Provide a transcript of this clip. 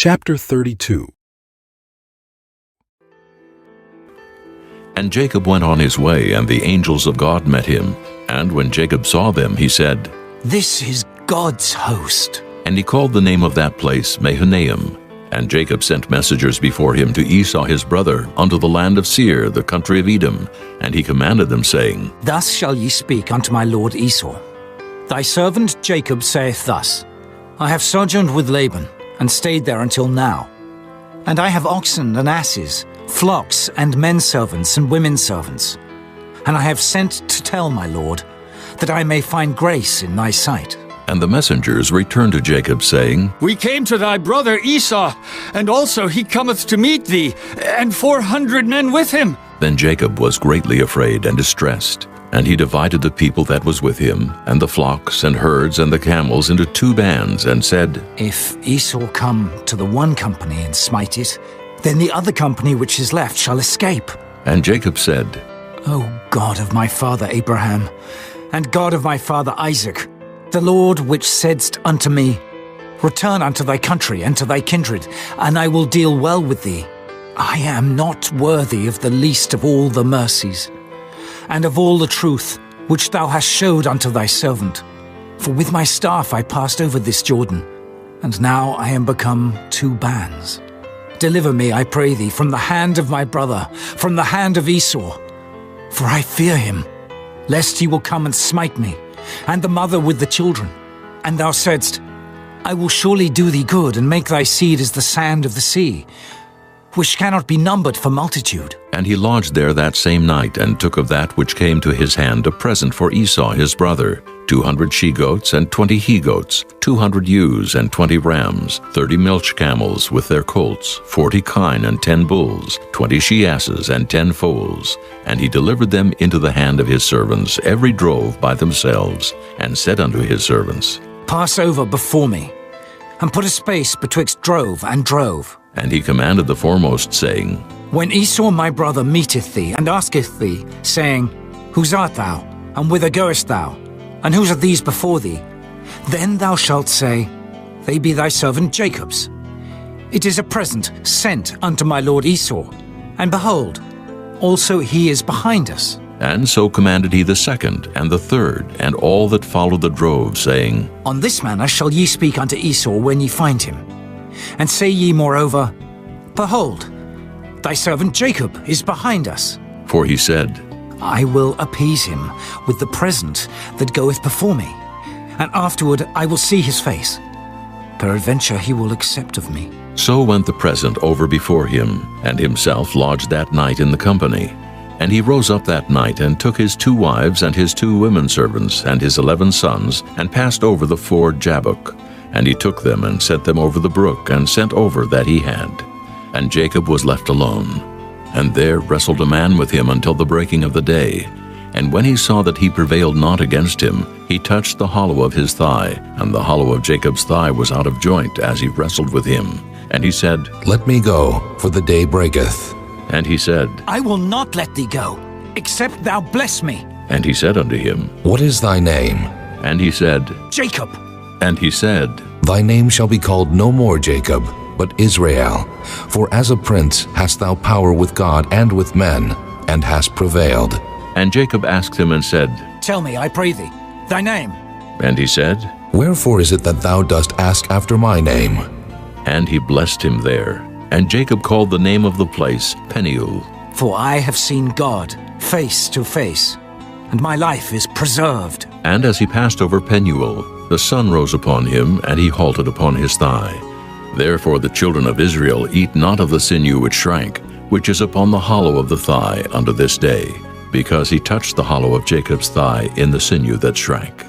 Chapter 32. And Jacob went on his way, and the angels of God met him. And when Jacob saw them, he said, "This is God's host." And he called the name of that place Mahanaim. And Jacob sent messengers before him to Esau his brother, unto the land of Seir, the country of Edom. And he commanded them, saying, Thus shall ye speak unto my lord Esau. Thy servant Jacob saith thus, I have sojourned with Laban, and stayed there until now. And I have oxen and asses, flocks and men servants and women servants. And I have sent to tell my lord, that I may find grace in thy sight. And the messengers returned to Jacob, saying, We came to thy brother Esau, and also he cometh to meet thee, and 400 men with him. Then Jacob was greatly afraid and distressed. And he divided the people that was with him, and the flocks and herds and the camels into 2 bands, and said, If Esau come to the one company and smite it, then the other company which is left shall escape. And Jacob said, O God of my father Abraham, and God of my father Isaac, the Lord which saidst unto me, Return unto thy country and to thy kindred, and I will deal well with thee. I am not worthy of the least of all the mercies, and of all the truth which thou hast showed unto thy servant. For with my staff I passed over this Jordan, and now I am become 2 bands. Deliver me, I pray thee, from the hand of my brother, from the hand of Esau. For I fear him, lest he will come and smite me, and the mother with the children. And thou saidst, I will surely do thee good, and make thy seed as the sand of the sea, which cannot be numbered for multitude. And he lodged there that same night, and took of that which came to his hand a present for Esau his brother, 200 she-goats and 20 he-goats, 200 ewes and 20 rams, 30 milch camels with their colts, 40 kine and 10 bulls, 20 she-asses and 10 foals. And he delivered them into the hand of his servants, every drove by themselves, and said unto his servants, Pass over before me, and put a space betwixt drove and drove. And he commanded the foremost, saying, When Esau my brother meeteth thee, and asketh thee, saying, Whose art thou, and whither goest thou, and whose are these before thee? Then thou shalt say, They be thy servant Jacob's. It is a present sent unto my lord Esau, and behold, also he is behind us. And so commanded he the second, and the third, and all that followed the drove, saying, On this manner shall ye speak unto Esau when ye find him. And say ye moreover, Behold, thy servant Jacob is behind us. For he said, I will appease him with the present that goeth before me, and afterward I will see his face. Peradventure he will accept of me. So went the present over before him, and himself lodged that night in the company. And he rose up that night, and took his 2 wives and his 2 women servants, and his 11 sons, and passed over the ford Jabbok. And he took them, and set them over the brook, and sent over that he had. And Jacob was left alone. And there wrestled a man with him until the breaking of the day. And when he saw that he prevailed not against him, he touched the hollow of his thigh, and the hollow of Jacob's thigh was out of joint as he wrestled with him. And he said, Let me go, for the day breaketh. And he said, I will not let thee go, except thou bless me. And he said unto him, What is thy name? And he said, Jacob. And he said, Thy name shall be called no more Jacob, but Israel. For as a prince hast thou power with God and with men, and hast prevailed. And Jacob asked him and said, Tell me, I pray thee, thy name. And he said, Wherefore is it that thou dost ask after my name? And he blessed him there. And Jacob called the name of the place Peniel. For I have seen God face to face, and my life is preserved. And as he passed over Penuel, the sun rose upon him, and he halted upon his thigh. Therefore the children of Israel eat not of the sinew which shrank, which is upon the hollow of the thigh unto this day, because he touched the hollow of Jacob's thigh in the sinew that shrank.